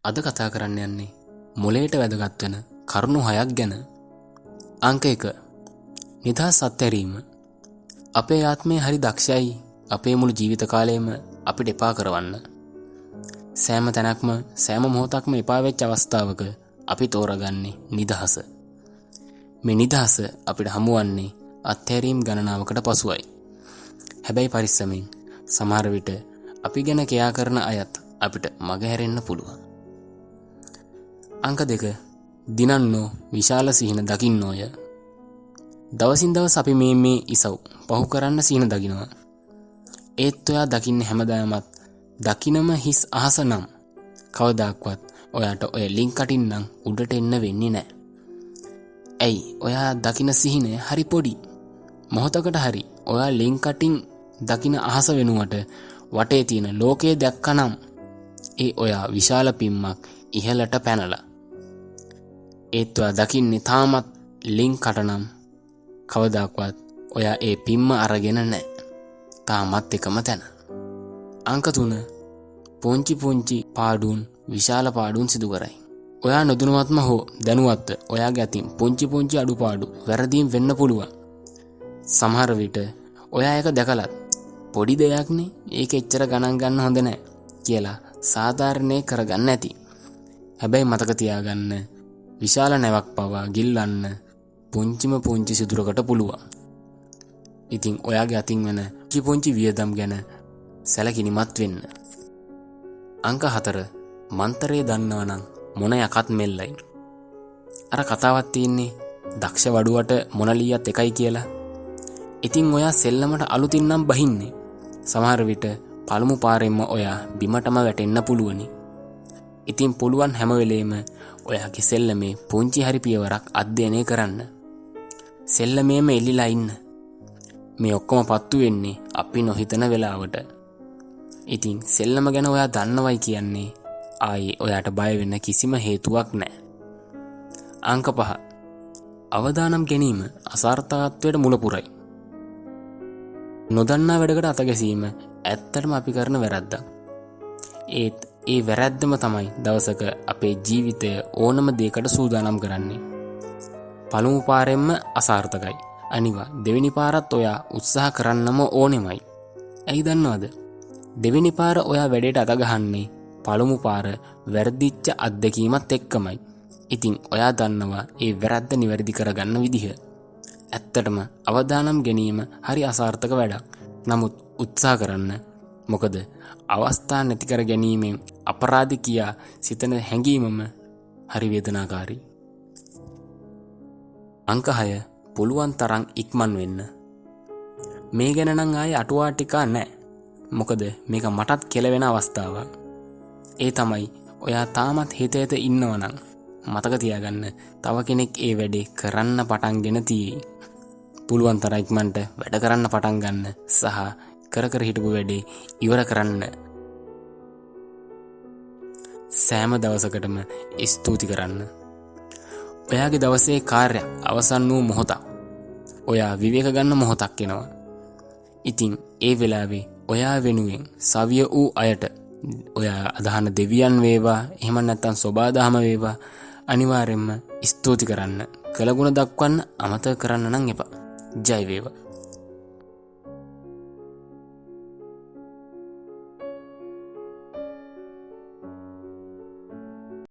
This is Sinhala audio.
අද කතා කරන්න යන්නේ මොලේට වැදගත් වෙන කරුණු 6ක් ගැන. අංක 1. නිදහස් අත්හැරීම. අපේ ආත්මය හරි දක්ෂයි අපේ මුළු ජීවිත කාලයම අපිට එපා කරවන්න. සෑම තැනක්ම සෑම මොහොතක්ම එපා වෙච්ච අවස්ථාවක අපි තෝරගන්නේ නිදහස. මේ නිදහස අපිට හමුවන්නේ අත්හැරීම් ගණනාවකට පසුවයි. හැබැයි පරිස්සමෙන් සමහර විට අපි ගැන කෑ කරන අයත් අපිට මගහැරෙන්න පුළුවන්. අංක 2. දිනන්නෝ විශාල සිහින දකින්නෝය. දවසින් දවස අපි මේ ඉසව් පහු කරන්න සිහින දකිනවා. ඒත් ඔයා දකින්නේ හැමදාමත් දකිනම හිස් අහස නම් කවදාක්වත් ඔයාට ඔය ලින්ක් කටින් නම් උඩට එන්න වෙන්නේ නැහැ. ඇයි ඔයා දකින සිහිනය හරි පොඩි. මොහොතකට හරි ඔයා ලින්ක් කටින් දකින අහස වෙනුවට වටේ තියෙන ලෝකය දැක්කනම් ඒ ඔයා විශාල පිම්මක් ඉහළට පැනලා. ඒත් ඔයා දකින්නේ තාමත් ලින්ක් කට නම් කවදාක්වත් ඔයා ඒ පිම්ම අරගෙන නැහැ. තාමත් එකම තැන. අංක 3. පුංචි පාඩුන් විශාල පාඩුන් සිදු කරයි. ඔයා නොදැනුවත්ම හෝ දැනුවත්ව ඔයාගේ අතින් පුංචි අඩුපාඩු වැරදීම් වෙන්න පුළුවන්. සමහර විට ඔයා ඒක දැකලත් පොඩි දෙයක්නේ ඒක එච්චර ගණන් ගන්න හොඳ නැහැ කියලා සාධාරණේ කරගන්න ඇති. හැබැයි මතක තියාගන්න විශාල නැවක් පවා ගිල්ලන්න පුංචි සිදුරකට පුළුවන්. ඉතින් ඔයාගේ අතින් වෙන පුංචි වියදම් ගැන සැලකිලිමත් වෙන්න. අංක 4. මන්තරේ දන්නවා නම් මොන යකත් මෙල්ලයි. අර කතාවක් තියෙන්නේ දක්ෂ වඩුවට මොන ලීයත් එකයි කියලා. ඉතින් ඔයා සෙල්ලමට අලුතින් නම් බහින්නේ. සමහර විට පළමු පාරෙන්ම ඔයා බිමටම වැටෙන්න පුළුවනි. ඉතින් පුළුවන් හැම වෙලේම ඔයාගේ සෙල්ලමේ පුංචි හරි පියවරක් අධ්‍යයනය කරන්න. සෙල්ලමේම එල්ලිලා ඉන්න. මේ ඔක්කොම පත්තු වෙන්නේ අපි නොහිතන වෙලාවට. ඉතින් සෙල්ලම ගැන ඔයා දන්නවයි කියන්නේ ආයේ ඔයාට බය වෙන්න කිසිම හේතුවක් නැහැ. අංක 5. අවදානම් ගැනීම අසාර්ථකත්වයට මුල පුරයි. නොදන්නා වැඩකට අත ගැසීම ඇත්තටම අපි කරන වැරද්දක්. ඒත් ඒ වැරද්දම තමයි දවසක අපේ ජීවිතය ඕනම දෙයකට සූදානම් කරන්නේ. පළමු පාරෙන්ම අසාර්ථකයි. අනිවා දෙවෙනි පාරත් ඔයා උත්සාහ කරන්නම ඕනෙමයි. ඇයි දන්නවද? දෙවෙනි පාර ඔයා වැඩේට අත ගහන්නේ පළමු පාර වැරදිච්ච අත්දැකීමත් එක්කමයි. ඉතින් ඔයා දන්නවා ඒ වැරද්ද නිවැරදි කරගන්න විදිහ. ඇත්තටම අවදානම් ගැනීම හරි අසාර්ථක වැඩක්. නමුත් උත්සාහ කරන්න. මොකද අවස්ථා නැති කර ගැනීමෙන් අපරාධ කියා සිතන හැඟීමම හරි වේදනාකාරී. අංක 6. පුළුවන් තරම් ඉක්මන් වෙන්න. මේ ගැන නම් ආයේ අටුවා ටිකා නැහැ. මොකද මේක මටත් කෙලවෙන අවස්ථාවක්. ඒ තමයි ඔයා තාමත් හිත ඉන්නවනම් මතක තියාගන්න තව කෙනෙක් ඒ වැඩේ කරන්න පටන්ගෙන තියෙයි. පුළුවන් තරම් ඉක්මනට වැඩ කරන්න පටන් ගන්න සහ කර හිටපු වැඩේ ඉවර කරන්න. සෑම දවසකටම ස්තුති කරන්න. ඔයාගේ දවසේ කාර්යයක් අවසන් වූ මොහොතක් ඔයා විවේක ගන්න මොහොතක් එනවා. ඉතින් ඒ වෙලාවේ ඔයා වෙනුවෙන් සවිය වූ අයට ඔයා අදහන දෙවියන් වේවා එහෙම නැත්නම් සෝබාදහම වේවා අනිවාර්යෙන්ම ස්තුති කරන්න. කළගුණ දක්වන්න අමතක කරන්න නම් එපා. ජය වේවා.